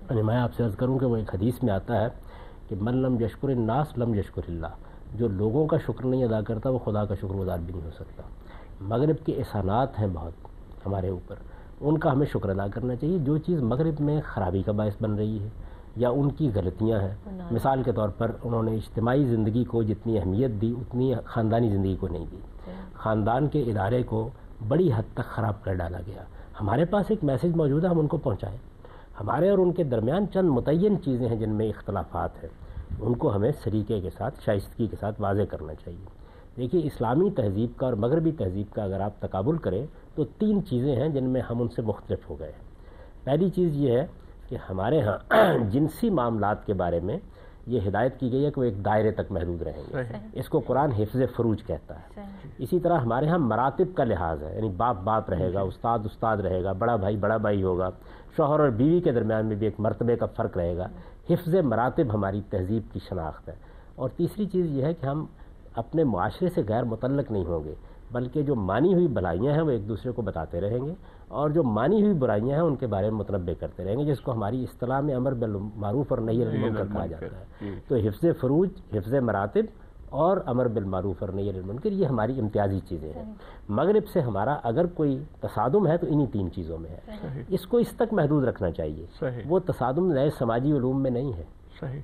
Speaker 1: یعنی میں آپ سے عرض کروں کہ وہ ایک حدیث میں آتا ہے کہ من لم یشکر الناس لم یشکر اللہ, جو لوگوں کا شکر نہیں ادا کرتا وہ خدا کا شکر گزار بھی نہیں ہو سکتا. مغرب کے احسانات ہیں بہت ہمارے اوپر, ان کا ہمیں شکر ادا کرنا چاہیے. جو چیز مغرب میں خرابی کا باعث بن رہی ہے یا ان کی غلطیاں ہیں, مثال کے طور پر انہوں نے اجتماعی زندگی کو جتنی اہمیت دی اتنی خاندانی زندگی کو نہیں دی. خاندان کے ادارے کو بڑی حد تک خراب کر ڈالا گیا. ہمارے پاس ایک میسج موجود ہے, ہم ان کو پہنچائیں. ہمارے اور ان کے درمیان چند متعین چیزیں ہیں جن میں اختلافات ہیں, ان کو ہمیں سلیقے کے ساتھ, شائستگی کے ساتھ واضح کرنا چاہیے. دیکھیے اسلامی تہذیب کا اور مغربی تہذیب کا اگر آپ تقابل کریں تو 3 چیزیں ہیں جن میں ہم ان سے مختلف ہو گئے ہیں. پہلی چیز یہ ہے کہ ہمارے ہاں جنسی معاملات کے بارے میں یہ ہدایت کی گئی ہے کہ وہ ایک دائرے تک محدود رہیں گے. اس کو قرآن حفظ فروج کہتا ہے. اسی طرح ہمارے ہاں مراتب کا لحاظ ہے, یعنی باپ رہے گا, استاد رہے گا, بڑا بھائی ہوگا, شوہر اور بیوی کے درمیان میں بھی ایک مرتبے کا فرق رہے گا. حفظ مراتب ہماری تہذیب کی شناخت ہے. اور تیسری چیز یہ ہے کہ ہم اپنے معاشرے سے غیر متعلق نہیں ہوں گے, بلکہ جو مانی ہوئی بھلائیاں ہیں وہ ایک دوسرے کو بتاتے رہیں گے, اور جو مانی ہوئی برائیاں ہیں ان کے بارے میں متنبع کرتے رہیں گے, جس کو ہماری اصطلاح میں امر بالمعروف اور نہی عن المنکر کہا جاتا ہے. تو حفظ فروج, حفظ مراتب اور امر بالمعروف اور نہی عن المنکر, یہ ہماری امتیازی چیزیں ہیں. مغرب سے ہمارا اگر کوئی تصادم ہے تو انہی 3 چیزوں میں ہے. اس کو اس تک محدود رکھنا چاہیے. وہ تصادم نئے سماجی علوم میں نہیں ہے,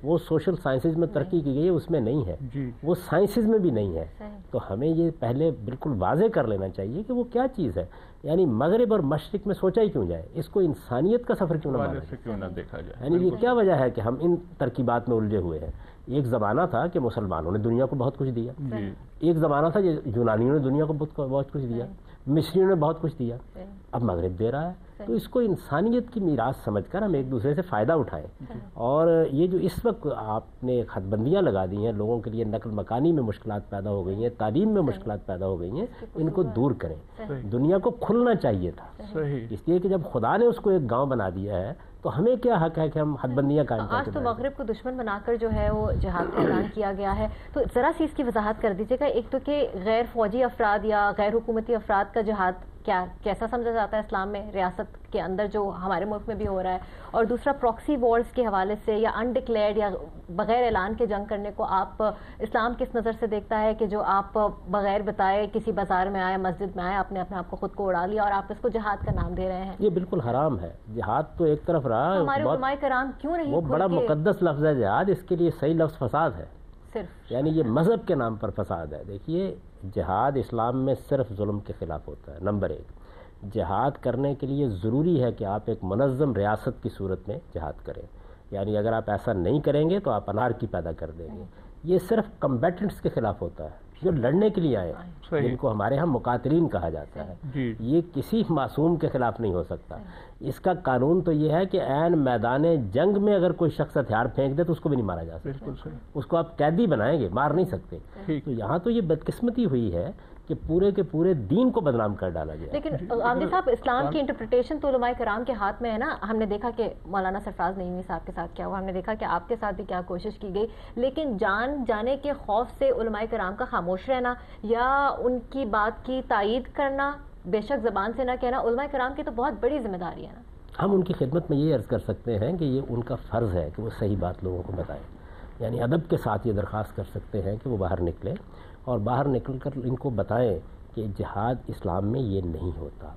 Speaker 1: وہ سوشل سائنسز میں ترقی کی گئی ہے، اس میں نہیں ہے، وہ سائنسز میں بھی نہیں ہے. تو ہمیں یہ پہلے بالکل واضح کر لینا چاہیے کہ وہ کیا چیز ہے. یعنی مغرب اور مشرق میں سوچا ہی کیوں جائے، اس کو انسانیت کا سفر کیوں نہ دیکھا جائے. یعنی یہ کیا وجہ ہے کہ ہم ان ترکیبات میں الجھے ہوئے ہیں. ایک زمانہ تھا کہ مسلمانوں نے دنیا کو بہت کچھ دیا، ایک زمانہ تھا کہ یونانیوں نے دنیا کو بہت کچھ دیا، مصریوں نے بہت کچھ دیا، اب مغرب دے رہا ہے. تو اس کو انسانیت کی میراث سمجھ کر ہم ایک دوسرے سے فائدہ اٹھائیں. اور یہ جو اس وقت آپ نے حد بندیاں لگا دی ہیں، لوگوں کے لیے نقل مکانی میں مشکلات پیدا ہو گئی ہیں، تعلیم میں مشکلات پیدا ہو گئی ہیں، ان کو دور کریں. دنیا کو کھلنا چاہیے تھا، اس لیے کہ جب خدا نے اس کو ایک گاؤں بنا دیا ہے تو ہمیں کیا حق ہے کہ ہم حد بندیاں قائم کریں.
Speaker 2: آج تو مغرب کو دشمن بنا کر جو ہے وہ جہاد کا اعلان کیا گیا ہے. تو ذرا سی اس کی وضاحت کر دیجیے گا. ایک تو کہ غیر فوجی افراد یا غیر حکومتی افراد کا جہاد کیسا سمجھا جاتا ہے اسلام میں، ریاست کے اندر جو ہمارے ملک میں بھی ہو رہا ہے، اور دوسرا پراکسی وارز کے حوالے سے یا انڈکلیئرڈ یا بغیر اعلان کے جنگ کرنے کو آپ اسلام کس نظر سے دیکھتا ہے کہ جو آپ بغیر بتائے کسی بازار میں آئے، مسجد میں آئے، اپنے آپ کو خود کو اڑا لیا اور آپ اس کو جہاد کا نام دے رہے ہیں؟
Speaker 1: یہ بالکل حرام ہے. جہاد تو ایک طرف رہا،
Speaker 2: ہمارے علماء کرام کیوں نہیں،
Speaker 1: وہ بڑا مقدس لفظ ہے جہاد، اس کے لیے صحیح لفظ فساد ہے
Speaker 2: صرف،
Speaker 1: یعنی یہ مذہب کے نام پر فساد ہے. دیکھیے جہاد اسلام میں صرف ظلم کے خلاف ہوتا ہے. نمبر ایک، جہاد کرنے کے لیے ضروری ہے کہ آپ ایک منظم ریاست کی صورت میں جہاد کریں. یعنی اگر آپ ایسا نہیں کریں گے تو آپ انارکی پیدا کر دیں گے. یہ صرف کمبیٹنٹس کے خلاف ہوتا ہے جو لڑنے کے لیے آئے ہیں، جن کو ہمارے ہاں مقاتلین کہا جاتا ہے. یہ کسی معصوم کے خلاف نہیں ہو سکتا. اس کا قانون تو یہ ہے کہ عین میدان جنگ میں اگر کوئی شخص ہتھیار پھینک دے تو اس کو بھی نہیں مارا جا سکتا، اس کو آپ قیدی بنائیں گے، مار نہیں سکتے. تو یہاں تو یہ بدقسمتی ہوئی ہے کہ پورے کے پورے دین کو بدنام کر ڈالا گیا.
Speaker 2: لیکن عامر صاحب، اسلام کی انٹرپریٹیشن تو علماء کرام کے ہاتھ میں ہے نا. ہم نے دیکھا کہ مولانا سرفراز نعیمی صاحب کے ساتھ کیا ہوا، ہم نے دیکھا کہ آپ کے ساتھ بھی کیا کوشش کی گئی، لیکن جان جانے کے خوف سے علماء کرام کا خاموش رہنا یا ان کی بات کی تائید کرنا، بے شک زبان سے نہ کہنا، علماء کرام کی تو بہت بڑی ذمہ داری ہے نا.
Speaker 1: ہم ان کی خدمت میں یہ عرض کر سکتے ہیں کہ یہ ان کا فرض ہے کہ وہ صحیح بات لوگوں کو بتائیں. یعنی ادب کے ساتھ یہ درخواست کر سکتے ہیں کہ وہ باہر نکلیں اور باہر نکل کر ان کو بتائیں کہ جہاد اسلام میں یہ نہیں ہوتا.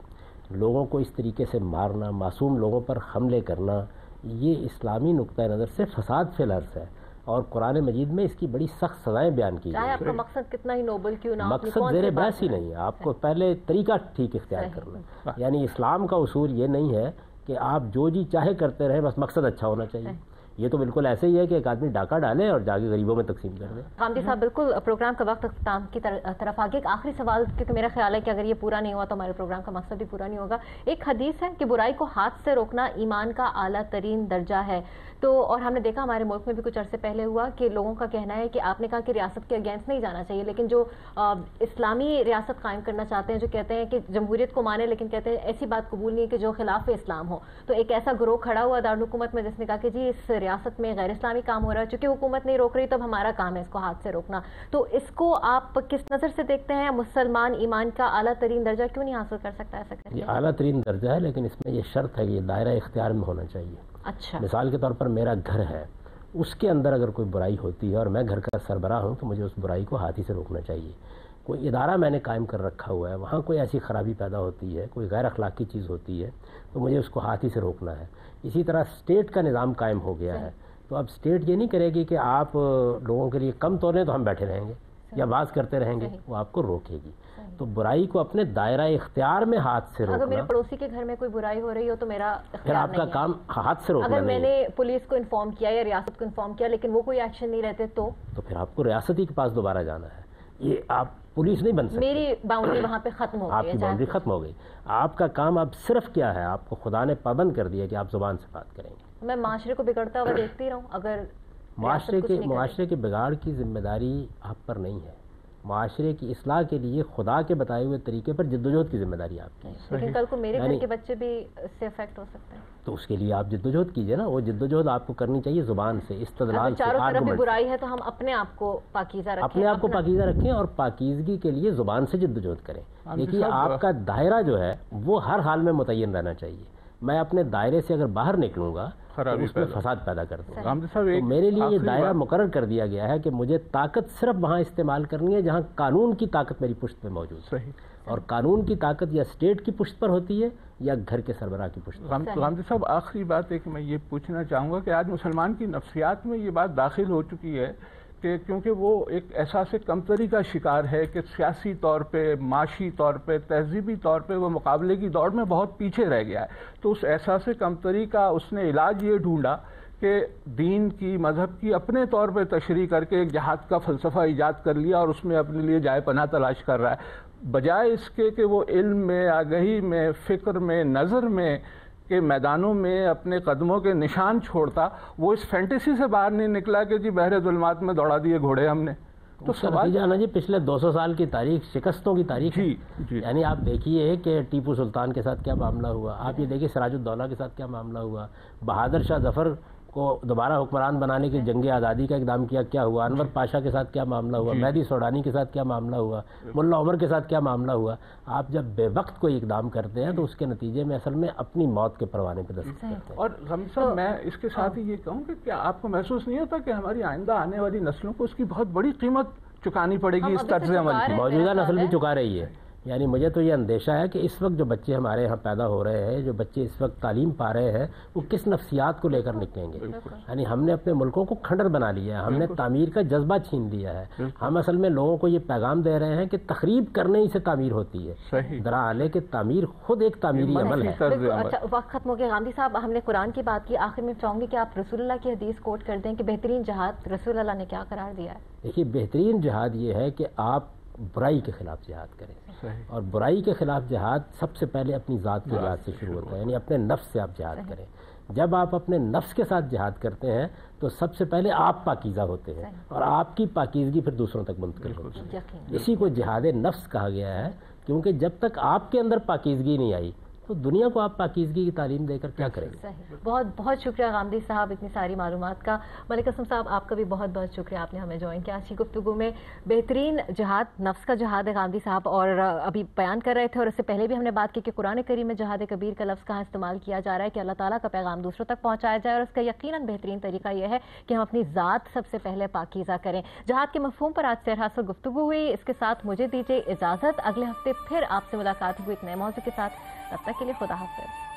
Speaker 1: لوگوں کو اس طریقے سے مارنا، معصوم لوگوں پر حملے کرنا، یہ اسلامی نقطہ نظر سے فساد فی الارض ہے. اور قرآن مجید میں اس کی بڑی سخت سزائیں بیان کی
Speaker 2: چاہے آپ کا مقصد کتنا ہی نوبل کیوں نہ،
Speaker 1: مقصد زیر بحث ہی نہیں ہے. آپ کو پہلے طریقہ ٹھیک اختیار کرنا. یعنی اسلام کا اصول یہ نہیں ہے کہ آپ جو جی چاہے کرتے رہیں، بس مقصد اچھا ہونا چاہیے. یہ تو بالکل ایسے ہی ہے کہ ایک آدمی ڈاکہ ڈالے اور جا کے غریبوں میں تقسیم کر دے.
Speaker 2: حامدی صاحب، بالکل پروگرام کا وقت اختتام کی طرف آگے. ایک آخری سوال، کیونکہ میرا خیال ہے کہ اگر یہ پورا نہیں ہوا تو ہمارے پروگرام کا مقصد بھی پورا نہیں ہوگا. ایک حدیث ہے کہ برائی کو ہاتھ سے روکنا ایمان کا اعلیٰ ترین درجہ ہے. تو اور ہم نے دیکھا ہمارے ملک میں بھی کچھ عرصے پہلے ہوا کہ لوگوں کا کہنا ہے کہ آپ نے کہا کہ ریاست کے اگینسٹ نہیں جانا چاہیے، لیکن جو اسلامی ریاست قائم کرنا چاہتے ہیں، جو کہتے ہیں کہ جمہوریت کو مانے لیکن کہتے ہیں ایسی بات قبول نہیں ہے کہ جو خلاف اسلام ہو، تو ایک ایسا گروہ کھڑا ہوا دارالحکومت میں جس نے کہا کہ جی اس ریاست میں غیر اسلامی کام ہو رہا ہے، چونکہ حکومت نہیں روک رہی تو اب ہمارا کام ہے اس کو ہاتھ سے روکنا. تو اس کو آپ کس نظر سے دیکھتے ہیں؟ مسلمان ایمان کا اعلیٰ ترین درجہ کیوں نہیں حاصل کر سکتا ایسا کرتے؟
Speaker 1: یہ اعلیٰ ترین درجہ ہے، لیکن اس میں یہ شرط ہے کہ یہ دائرہ اختیار میں ہونا چاہیے.
Speaker 2: اچھا،
Speaker 1: مثال کے طور پر میرا گھر ہے، اس کے اندر اگر کوئی برائی ہوتی ہے اور میں گھر کا سربراہ ہوں تو مجھے اس برائی کو ہاتھ ہی سے روکنا چاہیے. کوئی ادارہ میں نے قائم کر رکھا ہوا ہے، وہاں کوئی ایسی خرابی پیدا ہوتی ہے، کوئی غیر اخلاقی چیز ہوتی ہے تو مجھے اس کو ہاتھ ہی سے روکنا ہے. اسی طرح اسٹیٹ کا نظام قائم ہو گیا ہے، تو اب اسٹیٹ یہ نہیں کرے گی کہ آپ لوگوں کے لیے کم تولیں تو ہم بیٹھے رہیں گے یا باز کرتے رہیں گے، وہ آپ کو روکے گی. تو برائی کو اپنے دائرہ اختیار میں ہاتھ سے روکنا.
Speaker 2: اگر میرے پڑوسی کے گھر میں کوئی برائی ہو رہی ہو تو میرا
Speaker 1: پھر آپ کا کام ہاتھ سے روکنا نہیں.
Speaker 2: اگر میں نے پولیس کو انفارم کیا یا ریاست کو انفارم کیا لیکن وہ کوئی ایکشن نہیں رہتے تو
Speaker 1: پھر آپ کو ریاستی کے پاس دوبارہ جانا ہے. یہ آپ پولیس نہیں بن سکتے.
Speaker 2: میری باؤنڈری وہاں پہ ختم ہو گئی،
Speaker 1: آپ کی باؤنڈری ختم ہو گئی. آپ کا کام اب صرف کیا ہے، آپ کو خدا نے پابند کر دیا کہ آپ زبان سے بات کریں گے.
Speaker 2: میں معاشرے کو بگڑتا ہوا دیکھتی رہوں. اگر
Speaker 1: معاشرے کے بگاڑ کی ذمہ داری آپ پر نہیں ہے. معاشرے کی اصلاح کے لیے خدا کے بتائے ہوئے طریقے پر جدوجہد کی ذمہ داری آپ کی ہے.
Speaker 2: لیکن کل کو میرے گھر کے بچے بھی اس سے افیکٹ ہو سکتے ہیں،
Speaker 1: تو اس کے لیے آپ جدوجہد کیجئے نا. وہ جدوجہد آپ کو کرنی چاہیے زبان سے، استدلال سے،
Speaker 2: چاروں طرف بھی
Speaker 1: آرگومنٹ.
Speaker 2: برائی ہے تو ہم اپنے آپ کو پاکیزہ رکھیں،
Speaker 1: اپنے آپ کو پاکیزہ رکھیں اور پاکیزگی کے لیے زبان سے جدوجہد کریں. دیکھیے آپ کا دائرہ جو ہے وہ ہر حال میں متعین رہنا چاہیے. میں اپنے دائرے سے اگر باہر نکلوں گا تو اس میں فساد پیدا کر دوں گا. تو میرے لیے یہ دائرہ مقرر کر دیا گیا ہے کہ مجھے طاقت صرف وہاں استعمال کرنی ہے جہاں قانون کی طاقت میری پشت میں موجود ہے. اور قانون کی طاقت یا اسٹیٹ کی پشت پر ہوتی ہے یا گھر کے سربراہ کی پشت پر.
Speaker 3: غامدی صاحب، آخری بات ہے کہ میں یہ پوچھنا چاہوں گا کہ آج مسلمان کی نفسیات میں یہ بات داخل ہو چکی ہے کہ کیونکہ وہ ایک احساس کمتری کا شکار ہے کہ سیاسی طور پہ، معاشی طور پہ، تہذیبی طور پہ وہ مقابلے کی دوڑ میں بہت پیچھے رہ گیا ہے، تو اس احساس کمتری کا اس نے علاج یہ ڈھونڈا کہ دین کی، مذہب کی اپنے طور پہ تشریح کر کے ایک جہاد کا فلسفہ ایجاد کر لیا اور اس میں اپنے لیے جائے پناہ تلاش کر رہا ہے، بجائے اس کے کہ وہ علم میں، آگہی میں، فکر میں، نظر میں کے میدانوں میں اپنے قدموں کے نشان چھوڑتا. وہ اس فینٹیسی سے باہر نہیں نکلا کہ جی بحر ظلمات میں دوڑا دیے گھوڑے ہم نے.
Speaker 1: تو سوال نا جی پچھلے 200 سال کی تاریخ شکستوں کی تاریخ ہے.
Speaker 3: جی
Speaker 1: یعنی آپ دیکھیے کہ ٹیپو سلطان کے ساتھ کیا معاملہ ہوا، آپ یہ دیکھیے سراج الدولہ کے ساتھ کیا معاملہ ہوا، بہادر شاہ ظفر کو دوبارہ حکمران بنانے کی جنگ آزادی کا اقدام کیا ہوا، انور پاشا کے ساتھ کیا معاملہ ہوا، مہدی سوڈانی کے ساتھ کیا معاملہ ہوا، ملا عمر کے ساتھ کیا معاملہ ہوا. آپ جب بے وقت کوئی اقدام کرتے ہیں تو اس کے نتیجے میں اصل میں اپنی موت کے پروانے پہ دستخط کرتے ہیں.
Speaker 3: اور غامدی صاحب، میں اس کے ساتھ ہی یہ کہوں کہ کیا آپ کو محسوس نہیں ہوتا کہ ہماری آئندہ آنے والی نسلوں کو اس کی بہت بڑی قیمت چکانی پڑے گی اس طرز عمل کی؟
Speaker 1: موجودہ نسل بھی چکا رہی ہے. یعنی مجھے تو یہ اندیشہ ہے کہ اس وقت جو بچے ہمارے ہاں پیدا ہو رہے ہیں، جو بچے اس وقت تعلیم پا رہے ہیں، وہ کس نفسیات کو لے کر نکلیں گے. یعنی ہم نے اپنے ملکوں کو کھنڈر بنا لیا ہے، ہم نے تعمیر کا جذبہ چھین لیا ہے. ہم اصل میں لوگوں کو یہ پیغام دے رہے ہیں کہ تخریب کرنے ہی سے تعمیر ہوتی ہے، دراصل کہ تعمیر خود ایک تعمیری عمل ہے.
Speaker 2: اچھا، وقت ختم ہو گیا. غامدی صاحب، ہم نے قرآن کی بات کی، آخر میں چاہوں گی کہ آپ رسول اللہ کی حدیث کوٹ کر دیں کہ بہترین جہاد رسول اللہ نے کیا قرار دیا ہے.
Speaker 1: دیکھیے، بہترین جہاد یہ ہے کہ آپ برائی کے خلاف جہاد کریں، اور برائی کے خلاف جہاد سب سے پہلے اپنی ذات کی جہاد سے شروع ہوتا ہے. یعنی اپنے نفس سے آپ جہاد کریں. جب آپ اپنے نفس کے ساتھ جہاد کرتے ہیں تو سب سے پہلے آپ پاکیزہ ہوتے ہیں، اور آپ کی پاکیزگی پھر دوسروں تک منتقل ہوتی ہے. اسی کو جہاد نفس کہا گیا ہے، کیونکہ جب تک آپ کے اندر پاکیزگی نہیں آئی تو دنیا کو آپ پاکیزگی کی تعلیم دے کر کیا کریں گے.
Speaker 2: بہت بہت شکریہ غامدی صاحب اتنی ساری معلومات کا. ملک اسلم صاحب، آپ کا بھی بہت بہت شکریہ، آپ نے ہمیں جوائن کیا آج کی گفتگو میں. بہترین جہاد نفس کا جہاد ہے غامدی صاحب، اور ابھی بیان کر رہے تھے، اور اس سے پہلے بھی ہم نے بات کی کہ قرآن کریم میں جہاد کبیر کا لفظ کہاں استعمال کیا جا رہا ہے کہ اللہ تعالیٰ کا پیغام دوسروں تک پہنچایا جائے، اور اس کا یقیناً بہترین طریقہ یہ ہے کہ ہم اپنی ذات سب سے پہلے پاکیزہ کریں. جہاد کے مفہوم پر آج سیر حاصل گفتگو ہوئی. اس کے ساتھ مجھے دیجیے اجازت، اگلے ہفتے پھر آپ سے ملاقات ہوئی ایک نئے موضوع کے ساتھ. تب تک کے لیے خدا حافظ.